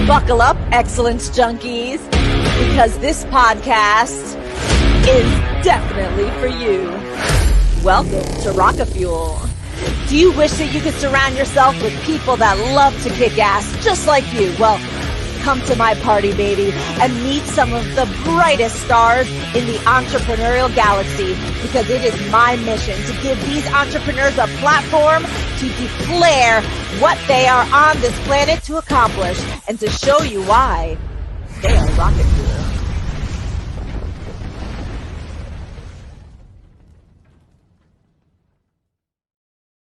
Buckle up, excellence junkies, because this podcast is definitely for you. Welcome to Rocket Fuel. Do you wish that you could surround yourself with people that love to kick ass just like you? Well, come to my party, baby, and meet some of the brightest stars in the entrepreneurial galaxy, because it is my mission to give these entrepreneurs a platform to declare what they are on this planet to accomplish and to show you why they are rocket fuel.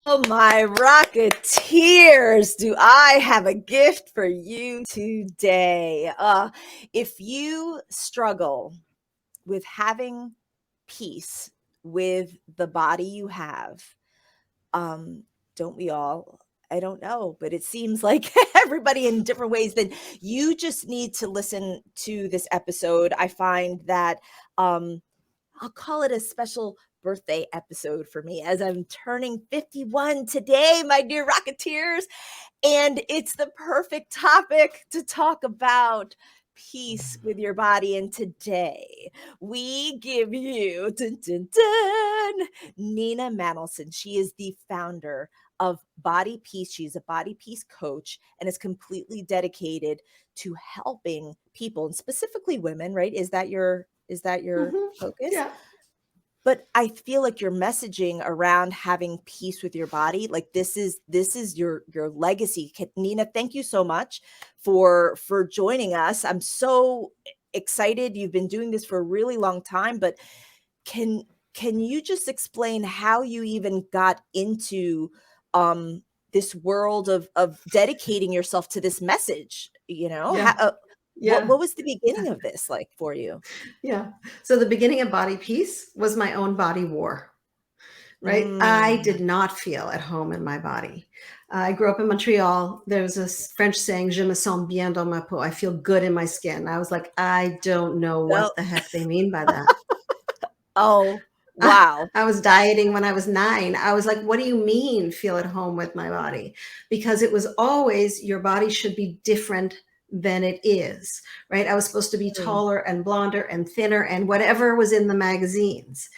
Oh, my Rocketeers, do I have a gift for you today. If you struggle with having peace with the body you have, don't we all? I don't know, but it seems like everybody in different ways, then you just need to listen to this episode. I find that I'll call it a special birthday episode for me, as I'm turning 51 today, my dear Rocketeers, and it's the perfect topic to talk about peace with your body. And today we give you Nina Manolson. She is the founder of Body Peace. She's a body peace coach and is completely dedicated to helping people, and specifically women, right? Is that your focus? Yeah. But I feel like your messaging around having peace with your body, like this is your legacy. Nina, thank you so much for joining us. I'm so excited. You've been doing this for a really long time, but can you just explain how you even got into this world of dedicating yourself to this message? Yeah. What was the beginning of this like for you? Yeah. So the beginning of Body Peace was my own body war, right? I did not feel at home in my body. I grew up in Montreal. There's a French saying, "Je me sens bien dans ma peau." I feel good in my skin. I was like, I don't know what the heck they mean by that. Oh, wow. I was dieting when I was 9. I was like, what do you mean feel at home with my body? Because it was always your body should be different than it is, right? I was supposed to be taller and blonder and thinner and whatever was in the magazines.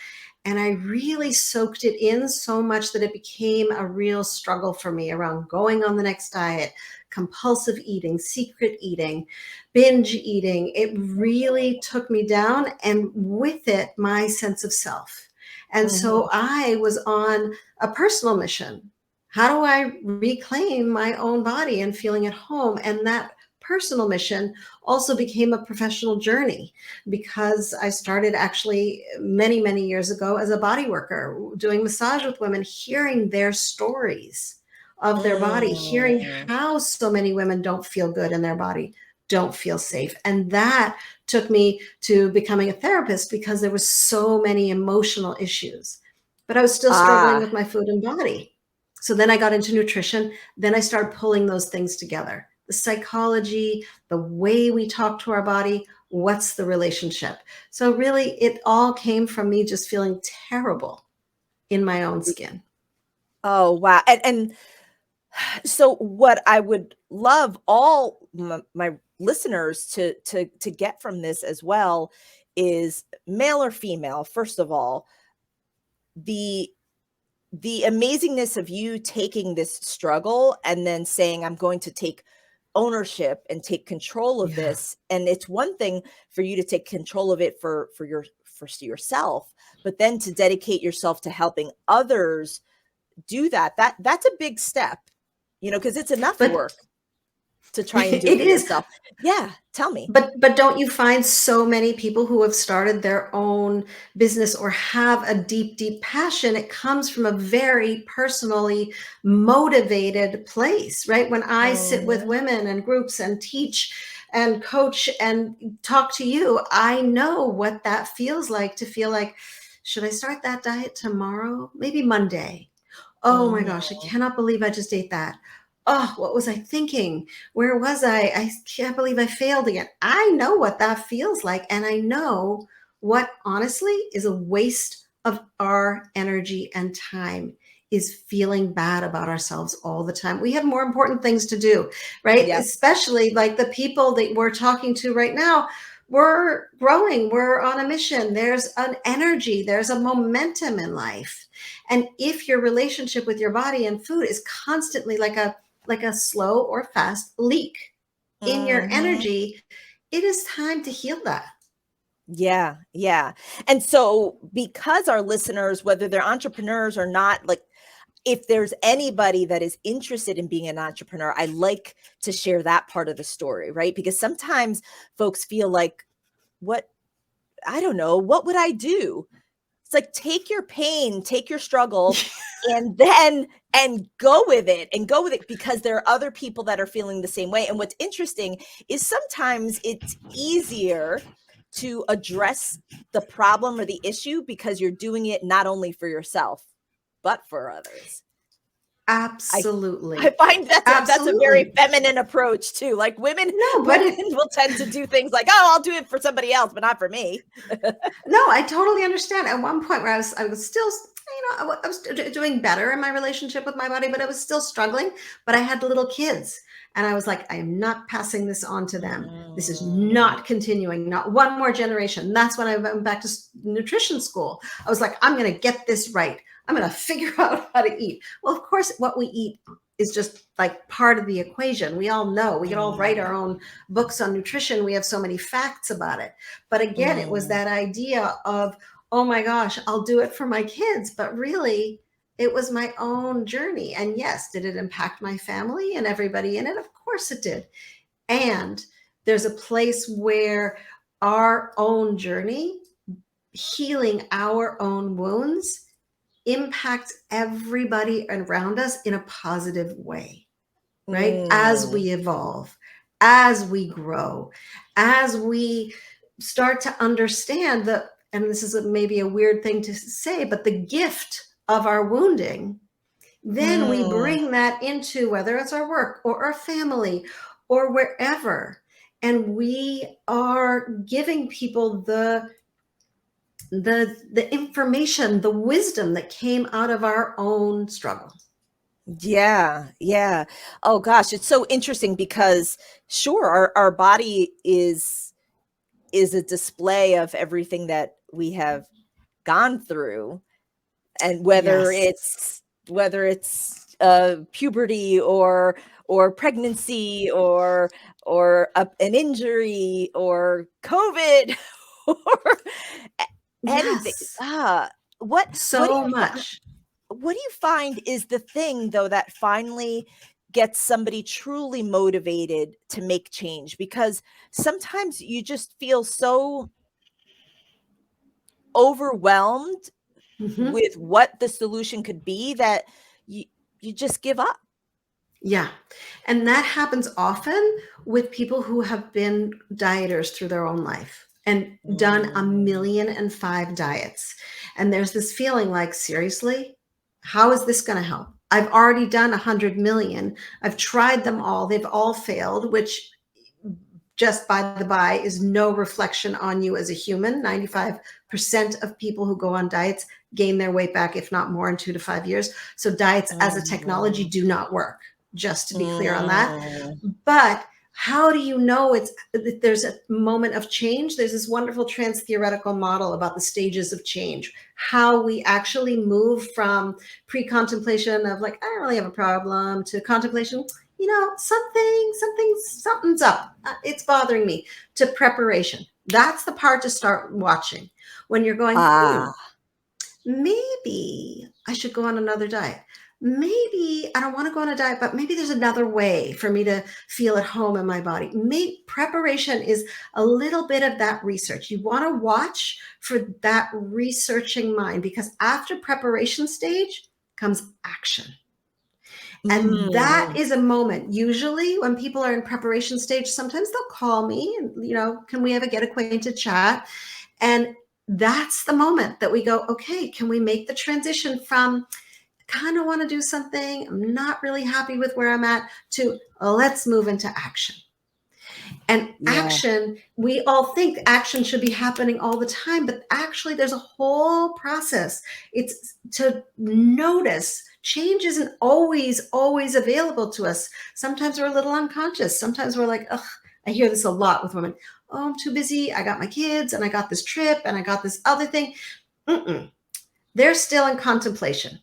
And I really soaked it in so much that it became a real struggle for me around going on the next diet, compulsive eating, secret eating, binge eating. It really took me down, and with it, my sense of self. And so I was on a personal mission. How do I reclaim my own body and feeling at home? And that personal mission also became a professional journey, because I started actually many, many years ago as a body worker, doing massage with women, hearing their stories of their body, hearing how so many women don't feel good in their body, don't feel safe. And that took me to becoming a therapist, because there was so many emotional issues, but I was still struggling with my food and body. So then I got into nutrition. Then I started pulling those things together. The psychology, the way we talk to our body, what's the relationship? So really, it all came from me just feeling terrible in my own skin. Oh, wow. And so what I would love all my listeners to get from this as well is, male or female, first of all, the amazingness of you taking this struggle and then saying, I'm going to take ownership and take control of this. And it's one thing for you to take control of it for yourself, but then to dedicate yourself to helping others do that's a big step, because it's enough work to try and do it yourself. Yeah, tell me. But don't you find so many people who have started their own business or have a deep, deep passion? It comes from a very personally motivated place, right? When I sit with women and groups and teach and coach and talk to you, I know what that feels like, to feel like, should I start that diet tomorrow? Maybe Monday. Oh my gosh, I cannot believe I just ate that. Oh, what was I thinking? Where was I? I can't believe I failed again. I know what that feels like. And I know what honestly is a waste of our energy and time is feeling bad about ourselves all the time. We have more important things to do, right? Yep. Especially like the people that we're talking to right now. We're growing, we're on a mission. There's an energy, there's a momentum in life. And if your relationship with your body and food is constantly like a slow or fast leak in your Mhm. energy, it is time to heal that. Yeah, yeah. And so because our listeners, whether they're entrepreneurs or not, like if there's anybody that is interested in being an entrepreneur, I like to share that part of the story, right? Because sometimes folks feel like, what, I don't know, what would I do? It's like, take your pain, take your struggle, and then and go with it and go with it, because there are other people that are feeling the same way. And what's interesting is sometimes it's easier to address the problem or the issue because you're doing it not only for yourself, but for others. I Absolutely. find that's a very Absolutely. feminine approach too. Like women No, but women will tend to do things like, "Oh, I'll do it for somebody else, but not for me." no, I totally understand. At one point where I was still, I was doing better in my relationship with my body, but I was still struggling. But I had little kids, and I was like, I am not passing this on to them. This is Mm. not continuing, not one more generation. That's when I went back to nutrition school. I was like, I'm going to get this right. I'm going to figure out how to eat. Well, of course, what we eat is just like part of the equation. We all know, we can all write Mm. our own books on nutrition. We have so many facts about it. But again, it was Mm. that idea of, oh my gosh, I'll do it for my kids. But really, it was my own journey. And yes, did it impact my family and everybody in it? Of course it did. And there's a place where our own journey, healing our own wounds, impacts everybody around us in a positive way, right? As Mm. we evolve, as we grow, as we start to understand that, and this is maybe a weird thing to say, but the gift of our wounding, then we Mm. bring that into whether it's our work or our family or wherever. And we are giving people the information, the wisdom that came out of our own struggle. Yeah, yeah. Oh gosh, it's so interesting because sure, our body is a display of everything that we have gone through, and Yes. whether it's puberty or pregnancy or an injury or COVID or anything. Yes. What do So you much. what do you find is the thing though that finally gets somebody truly motivated to make change? Because sometimes you just feel so overwhelmed Mhm. with what the solution could be that you you just give up. Yeah. And that happens often with people who have been dieters through their own life and done a Mm. million and five diets. And there's this feeling like, seriously, how is this going to help? I've already done 100 million. I've tried them all. They've all failed, which just by the by is no reflection on you as a human. 95% of people who go on diets gain their weight back, if not more, in 2 to 5 years. So diets as a technology Mhm. do not work, just to be clear on that. Mm. But how do you know there's a moment of change? There's this wonderful trans theoretical model about the stages of change, how we actually move from pre-contemplation of like, I don't really have a problem, to contemplation, something's up. It's bothering me, to preparation. That's the part to start watching when you're going, Ah. maybe I should go on another diet. Maybe I don't want to go on a diet, but maybe there's another way for me to feel at home in my body. Maybe preparation is a little bit of that research. You want to watch for that researching mind, because after preparation stage comes action. And that Mm. is a moment, usually when people are in preparation stage, sometimes they'll call me and, can we have a get acquainted chat? And that's the moment that we go, okay, can we make the transition from kind of want to do something, I'm not really happy with where I'm at, to let's move into action. And Yeah. action, we all think action should be happening all the time, but actually there's a whole process. It's to notice Change isn't always available to us. Sometimes we're a little unconscious. Sometimes we're like, ugh, I hear this a lot with women. Oh, I'm too busy. I got my kids and I got this trip and I got this other thing. They're still in contemplation.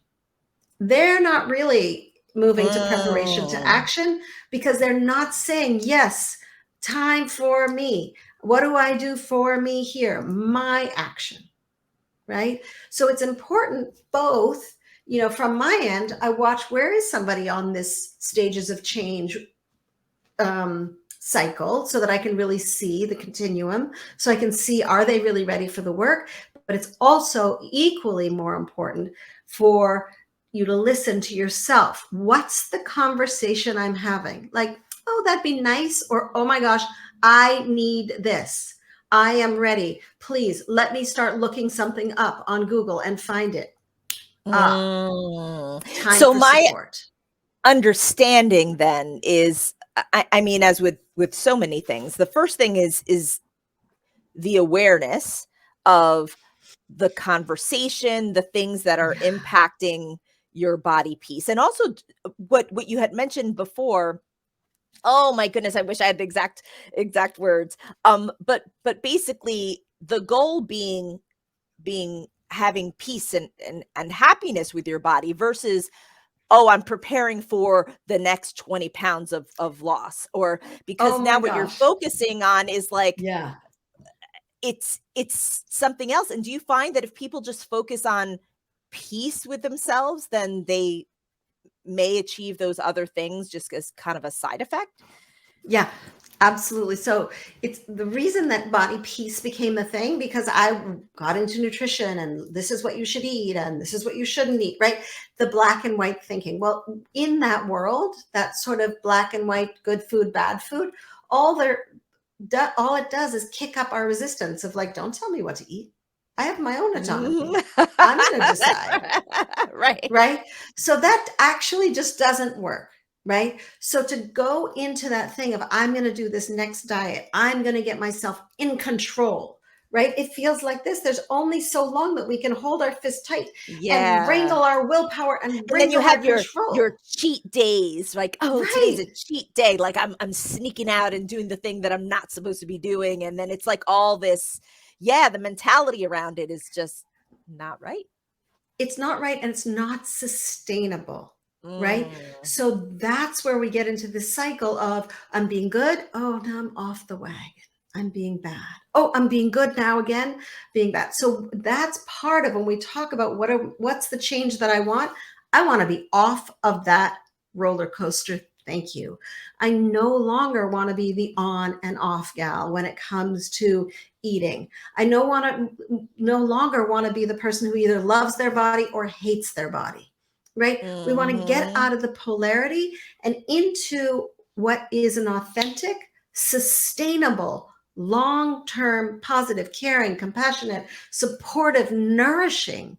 They're not really moving to preparation to action because they're not saying, yes, time for me. What do I do for me here? My action, right? So it's important both, from my end, I watch where is somebody on this stages of change cycle so that I can really see the continuum. So I can see, are they really ready for the work? But it's also equally more important for you to listen to yourself. What's the conversation I'm having? Like, oh, that'd be nice. Or, oh my gosh, I need this. I am ready. Please let me start looking something up on Google and find it. Time So for my support. understanding then is, I mean, as with so many things, the first thing is the awareness of the conversation, the things that are impacting your body piece. And also what you had mentioned before. Oh my goodness, I wish I had the exact words. But basically the goal being having peace and happiness with your body versus, oh, I'm preparing for the next 20 pounds of loss. Or because Oh now my what you're gosh. focusing on is like, Yeah. it's something else. And do you find that if people just focus on peace with themselves, then they may achieve those other things just as kind of a side effect? Yeah, absolutely. So it's the reason that body peace became a thing because I got into nutrition and this is what you should eat and this is what you shouldn't eat, right? The black and white thinking. Well, in that world, that sort of black and white, good food, bad food, all it does is kick up our resistance of like, don't tell me what to eat. I have my own autonomy. I'm going to decide. Right. Right? So that actually just doesn't work, right? So to go into that thing of, I'm going to do this next diet, I'm going to get myself in control, right? It feels like this. There's only so long that we can hold our fist tight and wrangle our willpower and And then you wrangle our have control. your cheat days, like, oh, today's Right. a cheat day. Like I'm sneaking out and doing the thing that I'm not supposed to be doing. And then it's like all this, the mentality around it is just not right. It's not right and it's not sustainable, right? Mm. So that's where we get into this cycle of, I'm being good, oh, now I'm off the wagon, I'm being bad, oh, I'm being good now again, being bad. So that's part of when we talk about what's the change that I want to be off of that roller coaster. Thank you. I no longer want to be the on and off gal when it comes to eating. I no longer want to be the person who either loves their body or hates their body, right? We want to get out of the polarity and into what is an authentic, sustainable, long-term, positive, caring, compassionate, supportive, nourishing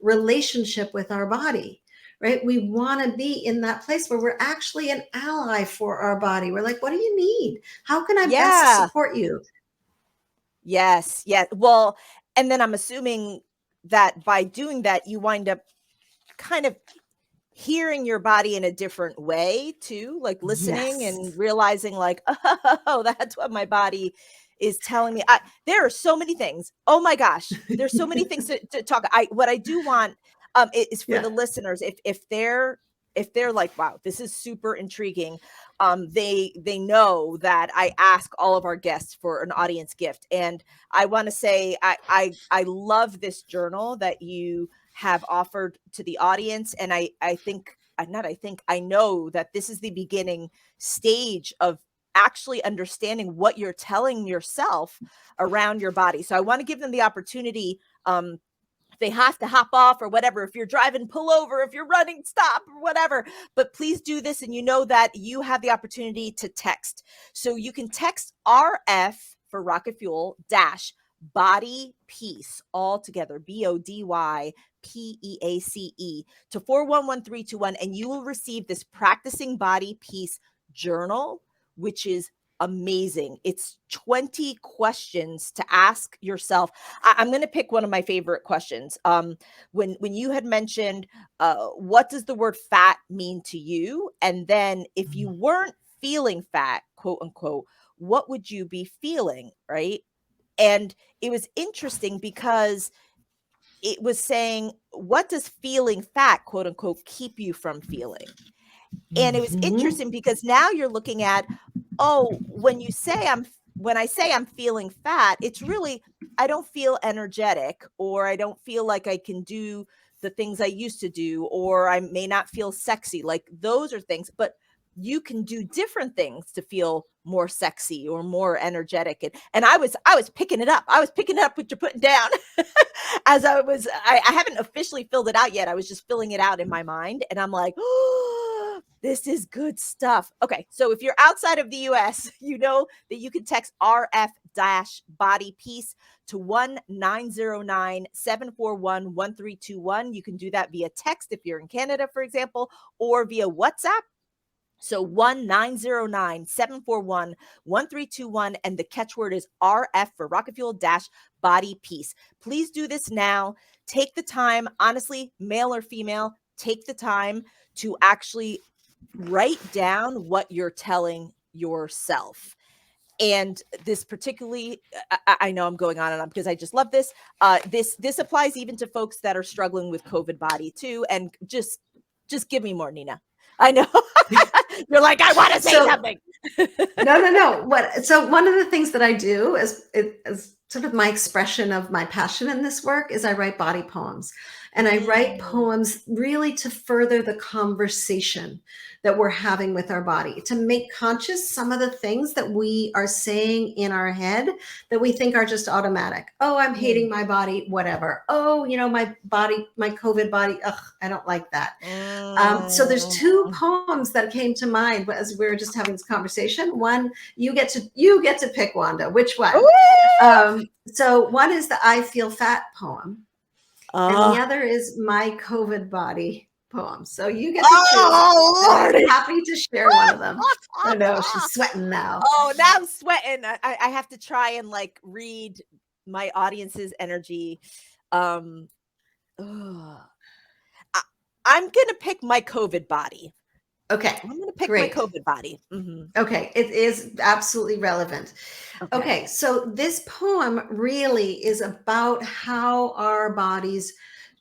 relationship with our body, right? We want to be in that place where we're actually an ally for our body. We're like, what do you need? How can I best Yeah. support you? Yes. Yeah. Well, and then I'm assuming that by doing that, you wind up kind of hearing your body in a different way too, like listening Yes. and realizing like, oh, that's what my body is telling me. There are so many things. Oh my gosh. There's so many things to talk. What I do want is for Yeah. the listeners, if they're like, wow, this is super intriguing. They know that I ask all of our guests for an audience gift. And I want to say I love this journal that you have offered to the audience. And I know that this is the beginning stage of actually understanding what you're telling yourself around your body. So I want to give them the opportunity. If they have to hop off or whatever, if you're driving, pull over, if you're running, stop or whatever, but please do this. And you know that you have the opportunity to text. So you can text RF for Rocket Fuel dash body peace all together, BODYPEACE to 411321. And you will receive this practicing body peace journal, which is amazing. It's 20 questions to ask yourself. I'm going to pick one of my favorite questions. When you had mentioned, what does the word fat mean to you? And then if you weren't feeling fat, quote unquote, what would you be feeling? Right. And it was interesting because it was saying, what does feeling fat, quote unquote, keep you from feeling? And it was interesting because now you're looking at, oh, when I say I'm feeling fat, it's really, I don't feel energetic, or I don't feel like I can do the things I used to do, or I may not feel sexy. Like those are things, but you can do different things to feel more sexy or more energetic. And I was picking it up. I was picking it up what you're putting down as I haven't officially filled it out yet. I was just filling it out in my mind. And I'm like, oh, this is good stuff. Okay. So if you're outside of the US, you know that you can text RF-body peace to 1-909-741-1321. You can do that via text if you're in Canada, for example, or via WhatsApp. So 1-909-741-1321. And the catchword is RF for Rocket Fuel Body Peace. Please do this now. Take the time, honestly, male or female, take the time to actually write down what you're telling yourself. And this particularly, I know I'm going on and on because I just love this. This applies even to folks that are struggling with COVID body too. And just give me more, Nina. I know. You're like, I want to say something. No. So one of the things that I do as sort of my expression of my passion in this work is I write body poems. And I write poems really to further the conversation that we're having with our body, to make conscious some of the things that we are saying in our head that we think are just automatic. Oh, I'm hating my body, whatever. Oh, my body, my COVID body. Ugh, I don't like that. So there's two poems that came to mind as we were just having this conversation. One, you get to pick, Wanda, which one? So one is the I Feel Fat poem. And the other is my COVID body poem. So you get to choose. Oh, I'm happy to share one of them. Oh no, she's sweating now. Oh, now I'm sweating. I have to try and like read my audience's energy. I'm gonna pick my COVID body. Okay. I'm gonna pick my COVID body. Okay, it is absolutely relevant. Okay, so this poem really is about how our bodies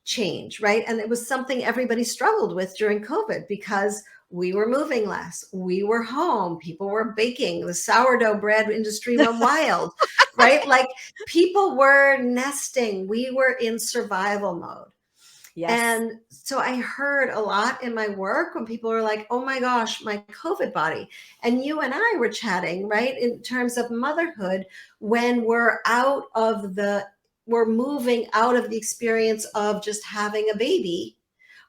change, right? And it was something everybody struggled with during COVID because we were moving less, we were home, people were baking, the sourdough bread industry went wild, right? Like people were nesting, we were in survival mode. Yes. And so I heard a lot in my work when people were like, oh my gosh, my COVID body. And you and I were chatting, right? In terms of motherhood, when we're moving out of the experience of just having a baby,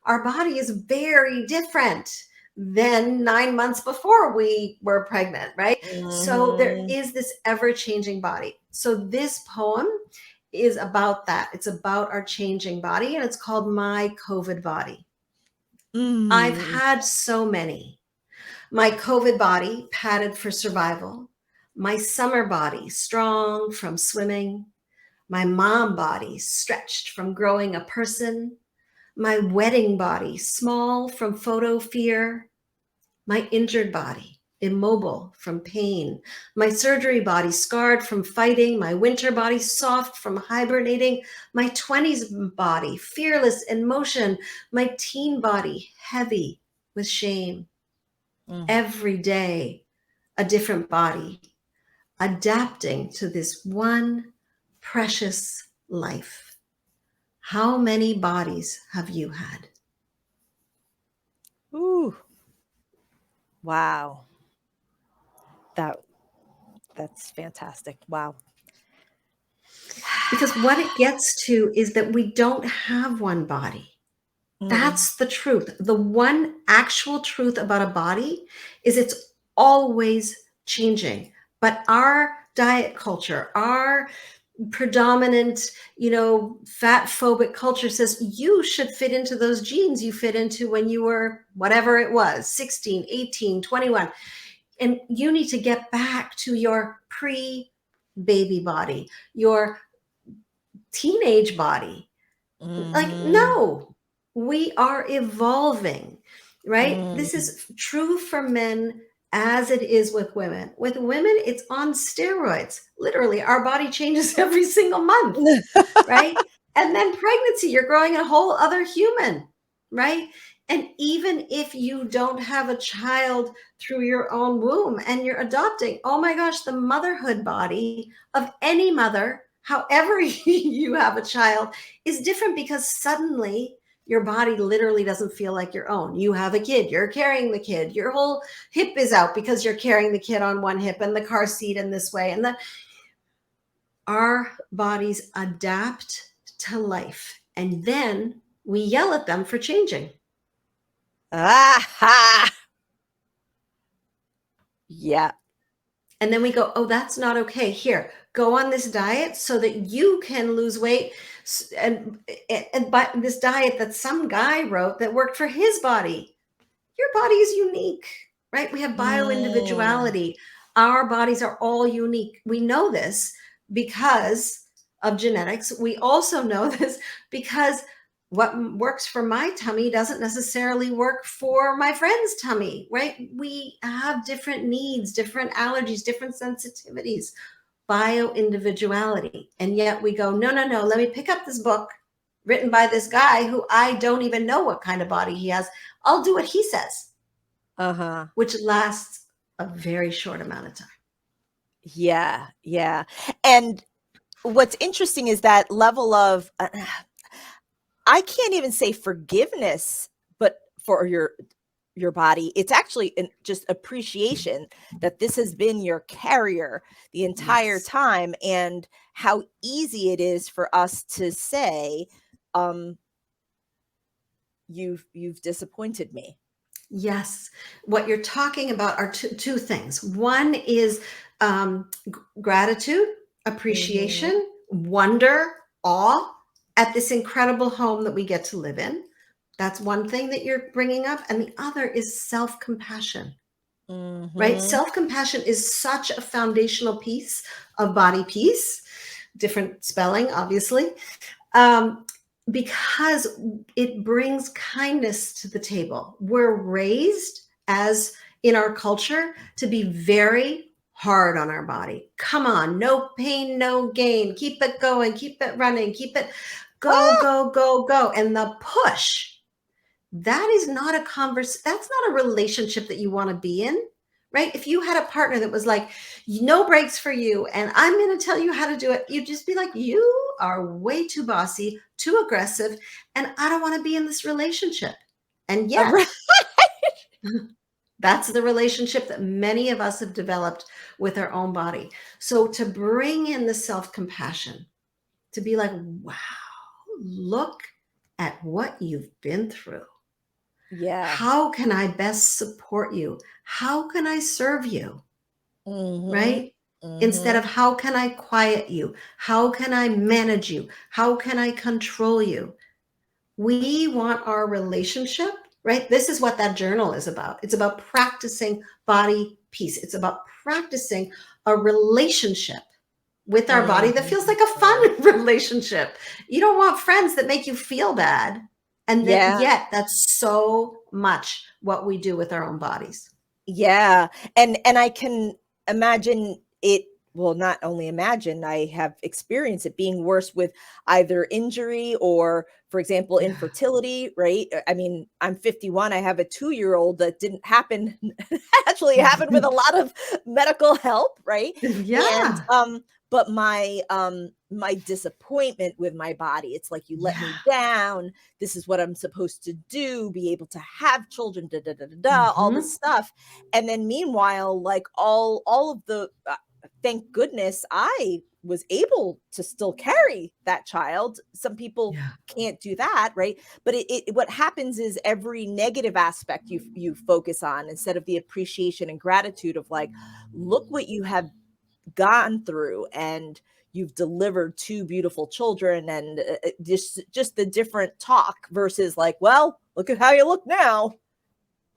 our body is very different than 9 months before we were pregnant, right? So there is this ever-changing body. So this poem is about that. It's about our changing body, and it's called My COVID Body. I've had so many. My COVID body, padded for survival. My summer body, strong from swimming. My mom body, stretched from growing a person. My wedding body, small from photo fear. My injured body, immobile from pain. My surgery body, scarred from fighting. My winter body, soft from hibernating. My 20s body, fearless in motion. My teen body, heavy with shame. Every day, a different body, adapting to this one precious life. How many bodies have you had? Ooh. Wow. That's fantastic. Wow. Because what it gets to is that we don't have one body. That's the truth. The one actual truth about a body is it's always changing. But our diet culture, our predominant, fat phobic culture says you should fit into those genes you fit into when you were whatever it was, 16, 18, 21. And you need to get back to your pre-baby body, your teenage body. Like, no, we are evolving, right? This is true for men as it is with women. With women, it's on steroids. Literally, our body changes every single month, right? And then pregnancy, you're growing a whole other human, right? And even if you don't have a child through your own womb and you're adopting, oh my gosh, the motherhood body of any mother, however you have a child, is different, because suddenly your body literally doesn't feel like your own. You have a kid, you're carrying the kid, your whole hip is out because you're carrying the kid on one hip, and the car seat in this way. And our bodies adapt to life, and then we yell at them for changing. Aha! Yeah. And then we go, oh, that's not okay. Here, go on this diet so that you can lose weight. And by this diet that some guy wrote that worked for his body. Your body is unique, right? We have bio-individuality. Our bodies are all unique. We know this because of genetics. We also know this because what works for my tummy doesn't necessarily work for my friend's tummy, right? We have different needs, different allergies, different sensitivities, bio-individuality. And yet we go, no, let me pick up this book written by this guy who I don't even know what kind of body he has. I'll do what he says, which lasts a very short amount of time. Yeah. Yeah. And what's interesting is that level of, I can't even say forgiveness, but for your body, it's actually just appreciation that this has been your carrier the entire time, and how easy it is for us to say, you've disappointed me. Yes. What you're talking about are two things. One is gratitude, appreciation, wonder, awe at this incredible home that we get to live in. That's one thing that you're bringing up. And the other is self-compassion, right? Self-compassion is such a foundational piece of body peace, different spelling, obviously, because it brings kindness to the table. We're raised, as in our culture, to be very hard on our body. Come on, no pain, no gain. Keep it going, keep it running, keep it go. And the push, that is not a that's not a relationship that you want to be in, right? If you had a partner that was like, no breaks for you, and I'm going to tell you how to do it, you'd just be like, you are way too bossy, too aggressive, and I don't want to be in this relationship. And yet, that's the relationship that many of us have developed with our own body. So to bring in the self-compassion, to be like, wow, look at what you've been through. Yeah. How can I best support you? How can I serve you? Right? Instead of how can I quiet you? How can I manage you? How can I control you? We want our relationship, right? This is what that journal is about. It's about practicing body peace. It's about practicing a relationship with our body that feels like a fun relationship. You don't want friends that make you feel bad. And yet that's so much what we do with our own bodies. Yeah. And I can imagine it. Well, not only imagine, I have experienced it being worse with either injury or, for example, infertility, right? I mean, I'm 51. I have a 2-year-old that didn't happen. Actually happened with a lot of medical help, right? Yeah. And, but my disappointment with my body, it's like, you let me down. This is what I'm supposed to do, be able to have children, all this stuff. And then meanwhile, like all of the, thank goodness I was able to still carry that child. Some people can't do that, right? But what happens is every negative aspect you focus on, instead of the appreciation and gratitude of like, look what you have gone through, and you've delivered 2 beautiful children, and just the different talk versus like, well, look at how you look now.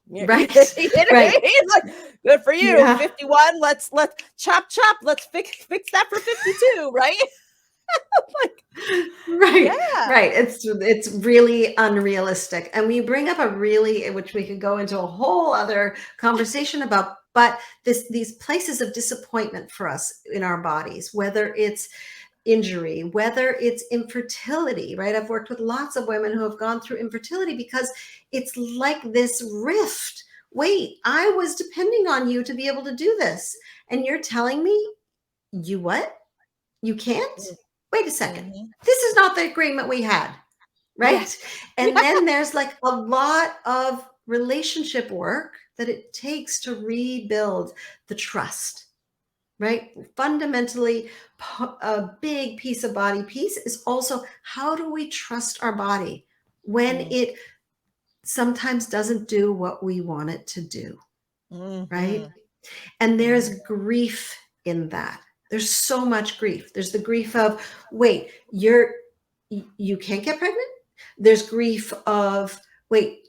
Right. He's Right. like, good for you. Yeah. 51. Let's chop. Let's fix that for 52, right? Like, Right, yeah. right. It's really unrealistic. And we bring up a really, which we could go into a whole other conversation about, but these places of disappointment for us in our bodies, whether it's injury, whether it's infertility, right? I've worked with lots of women who have gone through infertility because it's like this rift. Wait, I was depending on you to be able to do this. And you're telling me you what? You can't? Wait a second. Mm-hmm. This is not the agreement we had, Yeah. right? And then there's like a lot of relationship work that it takes to rebuild the trust, right? Fundamentally, a big piece of body peace is also how do we trust our body when it sometimes doesn't do what we want it to do, right? And there's grief in that. There's so much grief. There's the grief of, wait, you can't get pregnant. There's grief of, wait,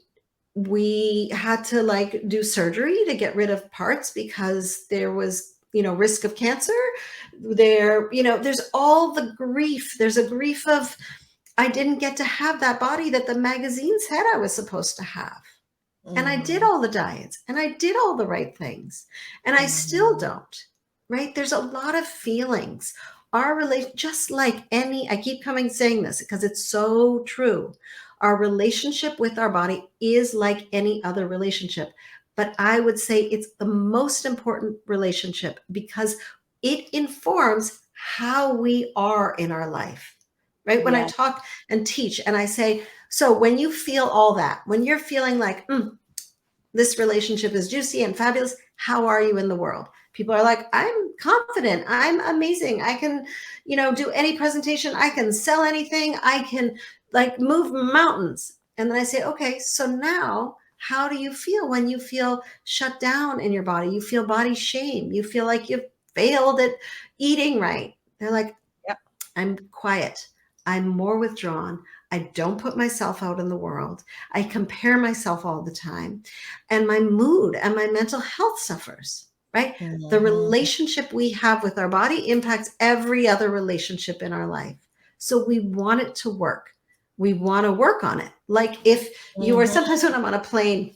we had to like do surgery to get rid of parts because there was, risk of cancer. There's all the grief. There's a grief of, I didn't get to have that body that the magazine said I was supposed to have. And I did all the diets and I did all the right things and I still don't, right? There's a lot of feelings. Our just like I keep saying this because it's so true. Our relationship with our body is like any other relationship, but I would say it's the most important relationship because it informs how we are in our life, right? When I talk and teach and I say, so when you feel all that, when you're feeling like, this relationship is juicy and fabulous, how are you in the world? People are like, I'm confident. I'm amazing. I can, do any presentation. I can sell anything. I can like move mountains. And then I say, okay, so now how do you feel when you feel shut down in your body? You feel body shame. You feel like you've failed at eating right. They're like, Yep. I'm quiet. I'm more withdrawn. I don't put myself out in the world. I compare myself all the time. And my mood and my mental health suffers, right? The relationship we have with our body impacts every other relationship in our life. So we want it to work. We want to work on it. Like if you are sometimes when I'm on a plane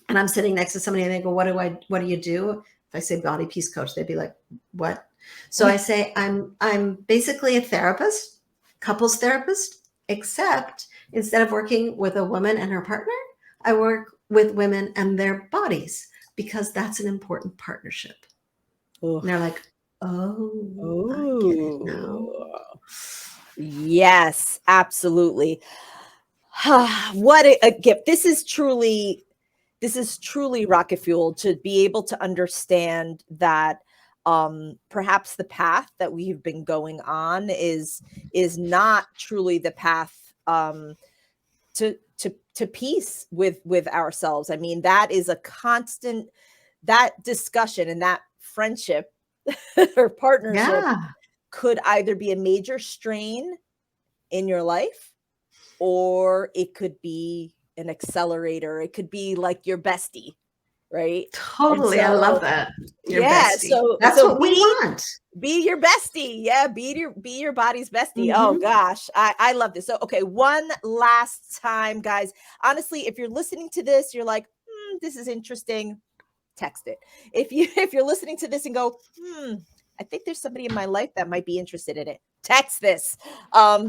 and I'm sitting next to somebody and they go, what do you do? If I say body peace coach, they'd be like, what? So I say, I'm basically a therapist, couples therapist, except instead of working with a woman and her partner, I work with women and their bodies because that's an important partnership. And they're like, oh, I get it now. Yes, absolutely. What a gift. This is truly rocket fuel to be able to understand that perhaps the path that we've been going on is not truly the path to peace with ourselves. I mean, that is a constant, that discussion and that friendship or partnership could either be a major strain in your life or it could be an accelerator. It could be like your bestie, right? Totally. I love that. Your bestie. So that's what we want. Be your bestie. Yeah. Be your body's bestie. Oh gosh. I love this. So, okay. One last time, guys, honestly, if you're listening to this, you're like, this is interesting. Text it. If you're listening to this and go, I think there's somebody in my life that might be interested in it. Text this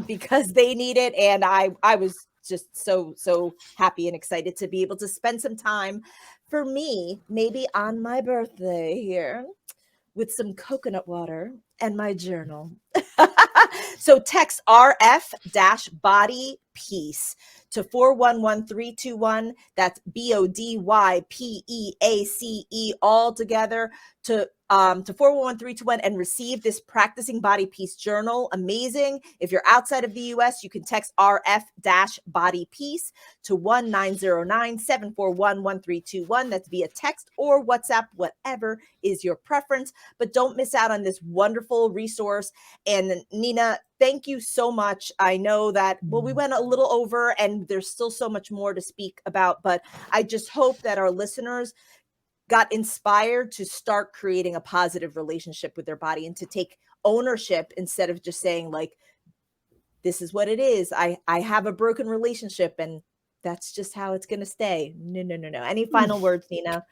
because they need it. And I was just so happy and excited to be able to spend some time for me, maybe on my birthday here with some coconut water and my journal. So text RF-BODYPEACE to 411321. That's BODYPEACE all together to 411321 and receive this Practicing Body Peace journal. Amazing. If you're outside of the US, you can text RF-BODYPEACE to 1909-741-1321. That's via text or WhatsApp, whatever is your preference. But don't miss out on this wonderful resource. And Nina, thank you so much. I know that, we went a little over and again, there's still so much more to speak about, but I just hope that our listeners got inspired to start creating a positive relationship with their body and to take ownership instead of just saying like, this is what it is. I have a broken relationship and that's just how it's going to stay. No. Any final words, Nina?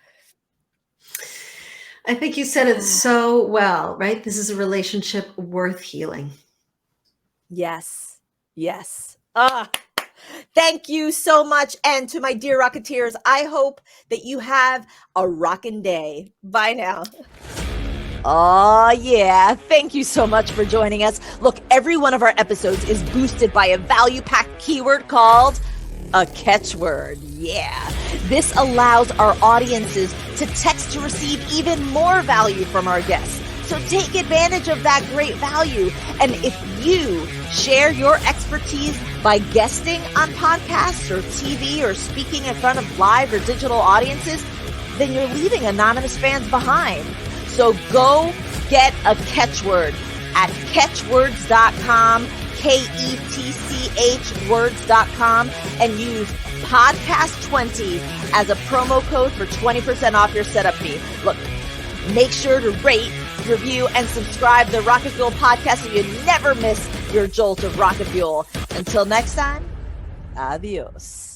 I think you said it so well, right? This is a relationship worth healing. Yes. Thank you so much. And to my dear Rocketeers, I hope that you have a rockin' day. Bye now. Oh, yeah. Thank you so much for joining us. Look, every one of our episodes is boosted by a value-packed keyword called a catchword. Yeah. This allows our audiences to text to receive even more value from our guests. So take advantage of that great value. And if you share your expertise by guesting on podcasts or TV or speaking in front of live or digital audiences, then you're leaving anonymous fans behind. So go get a catchword at catchwords.com, KETCH words.com, and use podcast20 as a promo code for 20% off your setup fee. Look, make sure to rate, review, and subscribe to the Rocket Fuel podcast so you never miss your jolt of rocket fuel. Until next time, adios.